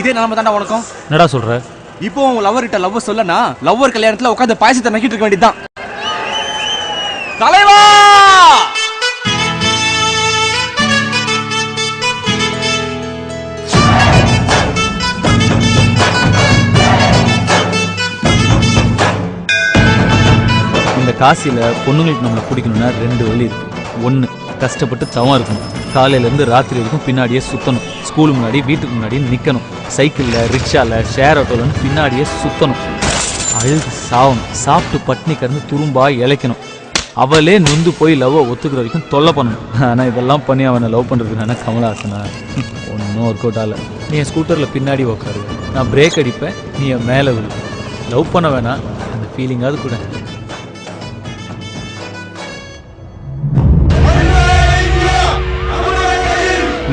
இதே நிலைமை தாண்டா உனக்கும். என்னடா சொல்ற? இப்போ உன் லவ்வர் கிட்ட லவ் சொல்லனா லவ்வர் கல்யாணத்துல உட்காந்து பாயசத்தை நக்கிட்டு இருக்க வேண்டியதுதான். தலைவா இந்த காசில பொண்ணுங்களுக்கு நம்மளை பிடிக்கணும்னா 2 வழி இருக்கு. 1, கஷ்டப்பட்டு தவம் இருக்கணும். காலையிலேருந்து ராத்திரி வரைக்கும் பின்னாடியே சுற்றணும். ஸ்கூல் முன்னாடி வீட்டுக்கு முன்னாடி நிற்கணும். சைக்கிளில், ரிக்ஷாவில், ஷேர் ஆட்டோலன்னு பின்னாடியே சுற்றணும். அழுது சாவணும். சாப்பிட்டு பட்னி கறந்து துரும்பா இழைக்கணும். அவளே நொந்து போய் லவ்வை ஒத்துக்கிற வரைக்கும் தொல்லை பண்ணணும். ஆனால் இதெல்லாம் பண்ணி அவனை லவ் பண்ணுறதுனால கமலஹாசனா ஒன்றும் ஒர்க் அவுட் ஆகலை. நீ என் ஸ்கூட்டரில் பின்னாடி உட்காரு, நான் பிரேக் அடிப்பேன், நீ என் மேலே விழு. லவ் பண்ண வேணாம், அந்த ஃபீலிங்காவது கூட.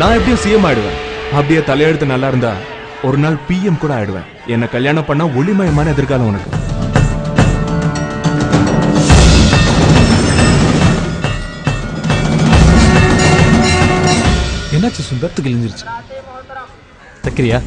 நான் எப்படியும் சிஎம் ஆயிடுவேன். அப்படியே தலையெழுத்து நல்லா இருந்தா ஒரு நாள் பிஎம் கூட ஆயிடுவேன். என்ன கல்யாணம் பண்ணா ஒளிமயமான எதிர்காலம் உனக்கு. என்னாச்சு சுந்தர்? கிழிஞ்சிருச்சு. தைக்கிறியா?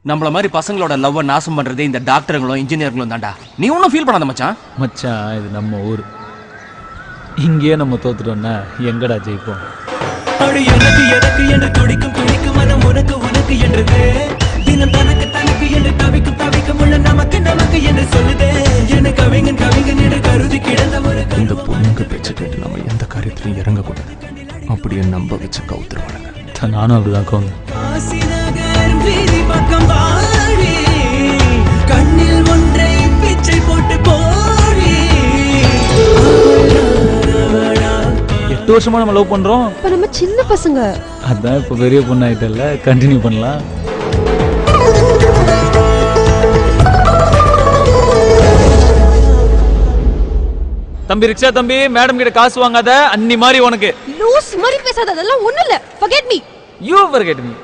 நம்மள மாதிரி பசங்களோட லவ்வை நாசம் பண்றதே இந்த டாக்டருங்களும் இன்ஜினியர்களும் தான்டா. நீ ஒன்றும் ஃபீல் பண்ணாத மச்சான். மச்சான், இது நம்ம ஊர். இங்கேயே நம்ம தோத்துட்டோம்னா எங்கடா ஜெயிப்போம்? எனக்கு எனக்கு என்று துடிக்கும் துடிக்கும் மனம் உனக்கு உனக்கு என்றது. தினம் தனக்கு தனக்கு என்று தவிக்கும் தவிக்கும் உள்ள நமக்கு நமக்கு என்று சொல்லுதே. எனக்கு கவிஞன் கவிஞன் என்று கருதி கிடந்த ஒரு இந்த பொண்ணுங்க பேச்ச கேட்டு நம்ம எந்த காரியத்திலையும் இறங்கக்கூடாது. அப்படியே நம்ப வச்சு கவுத்துருவானுங்க. நானும் அப்படிதான் கவுங்க. பக்கம் வாடி கண்ணில் ஒன்றை பிச்சை போட்டு போடி. 8 வருஷமா நம்ம லவ் பண்றோம். இப்ப நம்ம சின்ன பசங்க. அதான் இப்ப பெரிய பொண்ணு ஆயிட்டல்ல, கண்டினியூ பண்ணலாம். தம்பி ரிக்ஷா தம்பி, மேடம் கிட்ட காசு வாங்காத, அன்னி மாதிரி உனக்கு. லூஸ் மாதிரி பேசாத, அதெல்லாம் ஒண்ணு இல்ல. forget me. You forget me.